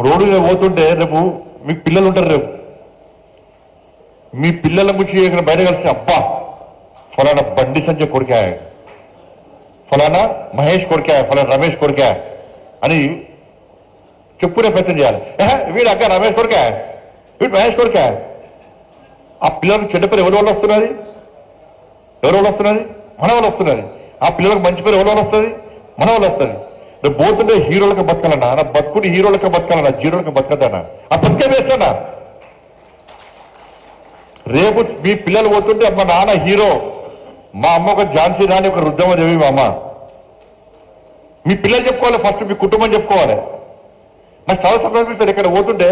Road మీద పోతుంటే రేపు మీకు పిల్లలు ఉంటారు, రేపు మీ పిల్లల గురించి ఇక్కడ బయట కలిసి అబ్బా ఫలానా బండి సంజయ్ కొడుకా, ఫలానా మహేష్ కొడుకా, ఫలానా రమేష్ కొడుకా అని చెప్పుకునే ప్రయత్నం చేయాలి. వీడు అక్క రమేష్ కొడుకా, వీడు మహేష్ కొడుకా. ఆ పిల్లలకు చెడ్డ పేరు ఎవరి వల్ల వస్తున్నది? ఎవరి వల్ల వస్తున్నది? మన వల్ల వస్తున్నది. ఆ పిల్లలకు మంచి పేరు ఎవరి వల్ల వస్తుంది? మన వల్ల వస్తుంది. రేపు పోతుంటే హీరోలకు బతకాలన్నా, నా బతుకుని హీరోలకు బతకాలన్నా, జీరోలకు బతకదన్నా, ఆ బతికే వేస్తానా? రేపు మీ పిల్లలు పోతుంటే మా నాన్న హీరో, మా అమ్మ ఒక ఝాన్సీ రాణి, ఒక రుద్రమదేవి మా అమ్మ. మీ పిల్లలు చెప్పుకోవాలి, ఫస్ట్ మీ కుటుంబం చెప్పుకోవాలి. నాకు చాలా సంతోషిస్తారు. ఇక్కడ పోతుంటే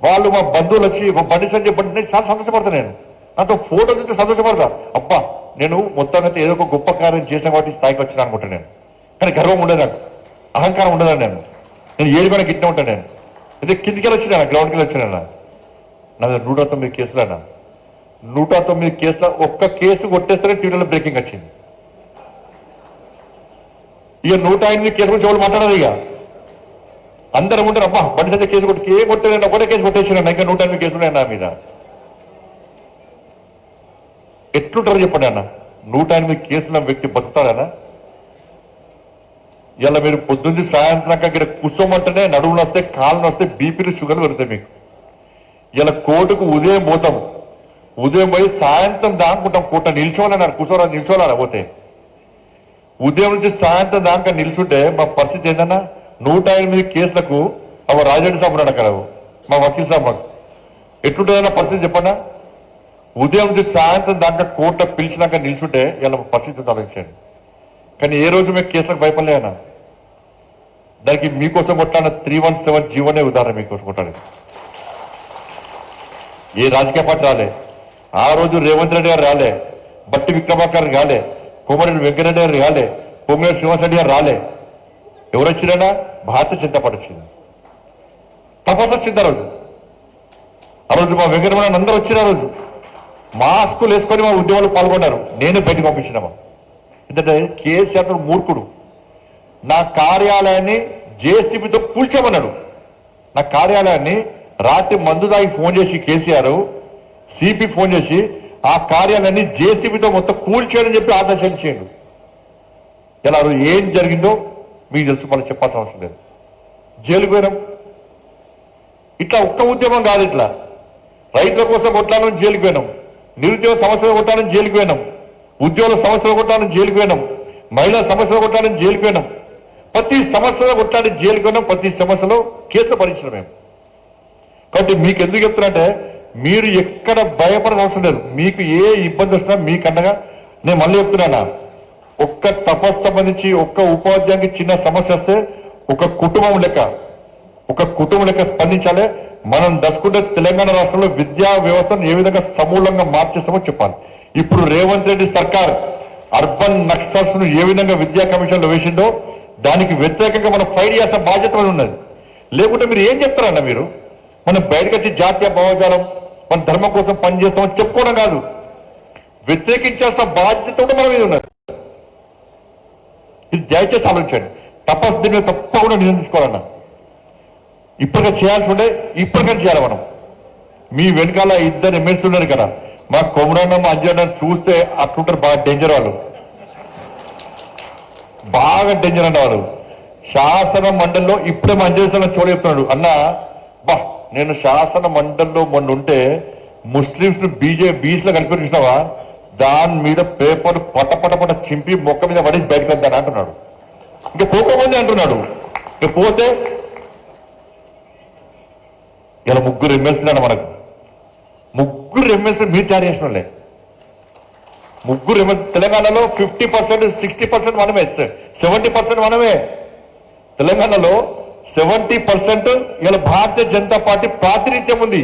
వాళ్ళు మా బంధువులు వచ్చి బండి సంజయ్ బండి, నేను చాలా సంతోషపడతా. నేను నాతో ఫోటో చూస్తే సంతోషపడతా. అబ్బా నేను మొత్తంగా ఏదో ఒక గొప్ప కార్యం చేసిన వాటి స్థాయికి వచ్చినా అనుకుంటా నేను. కానీ గర్వం ఉండదు నాకు, అహంకారం ఉండదని నేను ఏడు పైన గిట్టే ఉంటాను. నేను అయితే కిందికి వచ్చినా, గ్రౌండ్కి వెళ్ళి వచ్చినా. నాది 109 కేసులు అన్నా. 109 కేసుల ఒక్క కేసు కొట్టేస్తేనే టీవీలో బ్రేకింగ్ వచ్చింది. ఇక 108 కేసు గురించి ఎవరు మాట్లాడదు. ఇక అందరం ఉంటారు, అబ్బా బండి సంజయ్ కేసు కొట్టి ఏం కొట్టేది, ఒకటే కేసు కొట్టేసిన, ఇంకా 108 కేసులు ఉన్నాయి నా మీద. ఎట్లుంటారో చెప్పండి అన్న. 108 కేసుల వ్యక్తి బతుకుతాడనా? ఇలా మీరు పొద్దున్న సాయంత్రం ఇక్కడ కూర్చోమంటేనే నడువులు వస్తే, కాళ్ళు వస్తే, బీపీలు షుగర్లు పెడతాయి మీకు. ఇలా కోర్టుకు ఉదయం పోతాం, ఉదయం పోయి సాయంత్రం దానుకుంటాం. కోట నిల్చోవాలన్నారు, కూర్చోరా నిల్చోవాలా పోతే. ఉదయం నుంచి సాయంత్రం దాకా నిల్చుంటే మా పరిస్థితి ఏంటన్నా? 108 కేసులకు అవ రాజరెడ్డి సాబ్ ఉన్నాడు అక్కడ, మా వకీల్ సాబ్. మాకు ఎట్లుంటుందన్న పరిస్థితి చెప్పన్నా? ఉదయం నుంచి సాయంత్రం దాకా కోర్టులో పిలిచినాక నిల్చుంటే ఇలా పరిస్థితి ఆలోచించండి. కానీ ఏ రోజు మేము కేసులకు భయపడలేనా? దానికి మీకోసం కొట్టాన 317 జీవోనే ఉదాహరణ. మీకోసం కొట్టాలి. ఏ రాజకీయ పార్టీ రాలే ఆ రోజు. రేవంత్ రెడ్డి గారు రాలే, బట్టి విక్రమార్క రాలే, కోమరెడ్డి వెంకరెడ్డి గారు రాలే, కోమరెడ్డి శ్రీనివాసరెడ్డి గారు రాలే. ఎవరు వచ్చినా? భారతీయ జనతా పార్టీ వచ్చింది. తపస్సు వచ్చింది ఆ రోజు. ఆ రోజు మా వెంకటరమణ అందరూ వచ్చిన రోజు మాస్కులు వేసుకొని మా ఉద్యోగులు పాల్గొన్నారు. నేనే బయటకు పంపించినామా. ఎందుకంటే కేసీఆర్ మూర్ఖుడు. నా కార్యాలయాన్ని జేసీబీతో కూల్చామన్నాడు. నా కార్యాలయాన్ని రాత్రి మందు దాగి ఫోన్ చేసి కేసీఆర్ సిపి ఫోన్ చేసి ఆ కార్యాలయాన్ని జేసీబీతో మొత్తం కూల్చేయని చెప్పి ఆదేశాలు చేయండి. ఇలా ఏం జరిగిందో మీకు తెలుసు, మనం చెప్పాల్సిన అవసరం లేదు. జైలుకు పోయినాం. ఇట్లా ఒక్క ఉద్యమం కాదు, ఇట్లా రైతుల కోసం కొట్టాలని జైలుకు పోయినాం, నిరుద్యోగ సమస్యలు కొట్టాలని జైలుకు పోయినాం, ఉద్యోగుల సమస్యలు కొట్టాలని జైలుకు పోయినాం, మహిళా సమస్యలు కొట్టాలని జైలుకు పోయినాం. ప్రతి సమస్యలో కొట్టాలని జైలుకు పోయినాం. ప్రతి సమస్యలో కేసులు భరించడం మేము. కాబట్టి మీకు ఎందుకు చెప్తున్నా, మీరు ఎక్కడ భయపడాల్సిన అవసరం లేదు. మీకు ఏ ఇబ్బంది వచ్చినా మీకన్నగా నేను మళ్ళీ చెప్తున్నానా, ఒక్క తపస్సు సంబంధించి ఒక్క ఉపాధ్యాయునికి చిన్న సమస్య వస్తే ఒక కుటుంబం లెక్క స్పందించాలి. మనం దర్శకుంటే తెలంగాణ రాష్ట్రంలో విద్యా వ్యవస్థను ఏ విధంగా సమూలంగా మార్చేస్తామో చెప్పాలి. ఇప్పుడు రేవంత్ రెడ్డి సర్కార్ అర్బన్ నక్సల్స్ ను ఏ విధంగా విద్యా కమిషన్ లో వేసిందో దానికి వ్యతిరేకంగా మనం ఫైట్ చేసే బాధ్యత ఉన్నది. లేకుంటే మీరు ఏం చెప్తారన్న? మీరు మనం బయటకు వచ్చి జాతీయ భావజాలం, మన ధర్మం కోసం పనిచేస్తామని చెప్పుకోవడం కాదు, వ్యతిరేకించాల్సిన బాధ్యత కూడా మన మీద ఉన్నది. ఇది దయచేసి ఆలోచించండి. తపస్సు దీని మీద తప్పకుండా నియంత్రించుకోవాలన్నా. ఇప్పటికే చేయాల్సి ఉండే ఇప్పటికైనా చేయాలి మనం. మీ వెనకాల 2 ఎమ్మెల్సీ ఉన్నారు కదా, మా కొమరన్న మా అంజన్న చూస్తే అట్లుంటారు. బాగా డేంజర్ వాళ్ళు, బాగా డేంజర్ అన్న వాళ్ళు. శాసన మండలిలో ఇప్పుడే మా అంజన చోటు చెప్తున్నాడు, అన్న బా నేను శాసన మండలిలో మొన్న ఉంటే ముస్లింస్ ను బీసీలో కలిపి చూసినావా, దాని మీద పేపర్ పట చింపి మొక్క మీద పడి బయటకు వెళ్తాను అంటున్నాడు. ఇంకా పోకముందే అంటున్నాడు. ఇక పోతే ఇలా 3 ఎమ్మెల్సీలు అన్న మనకు. 3 ఎమ్మెల్సీలు మీరు తయారు చేసిన వాళ్ళే. 3 ఎమ్మెల్సీ తెలంగాణలో 50%, 60% మనమే, 70% మనమే. తెలంగాణలో 70% ఇలా భారతీయ జనతా పార్టీ ప్రాతినిధ్యం ఉంది,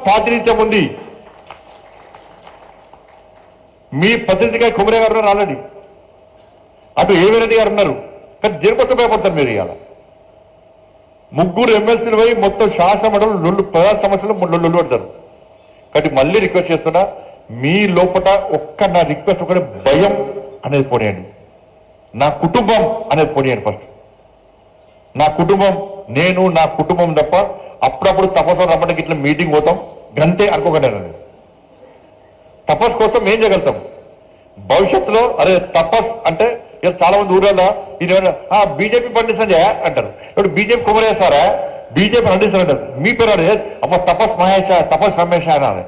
ప్రాతినిధ్యం ఉంది. మీ ప్రతినిధిగా కుమరే గారు రాలండి, అటు ఏవిరెడ్డి గారు ఉన్నారు. కానీ దేనికొత్త భయపడతారు మీరు? ఇవాళ 3 ఎమ్మెల్సీలు పోయి మొత్తం శాసనమండలి 2 ప్రధాన సమస్యలు 3 పడతారు. కాబట్టి మళ్ళీ రిక్వెస్ట్ చేస్తున్నా, మీ లోపల నా రిక్వెస్ట్ ఒకటి, భయం అనేది పోనీయండి, నా కుటుంబం అనేది పోనీయండి. ఫస్ట్ నా కుటుంబం నేను నా కుటుంబం తప్ప అప్పుడప్పుడు తపస్సు రమ్మడానికి ఇట్లా మీటింగ్ పోతాం గంటే అనుకోకండి. తపస్సు కోసం ఏం చేయగలుగుతాం భవిష్యత్తులో? అరే తపస్ అంటే ఇలా చాలా మంది ఊళ్ళో ఇది బీజేపీ పండిస్తాను అంటారు. ఇప్పుడు బీజేపీ కుమరేస్తారా? బీజేపీ పండిస్తారంటారు. మీ పేరు అమ్మ తపస్ మహేష్, తపస్ రమేష్ అనాలి.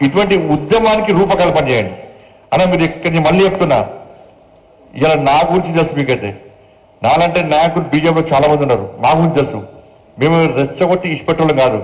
ఇటువంటి ఉద్యమానికి రూపకల్పన చేయండి అన్న. మీరు ఇక్కడ మళ్ళీ చెప్తున్నా, ఇలా నా గురించి తెలుసు మీకైతే. నాలంటే నాయకులు బీజేపీలో చాలా మంది ఉన్నారు, మా గురించి తెలుసు. మేము రెచ్చగొట్టి ఇష్టపెట్టడం కాదు.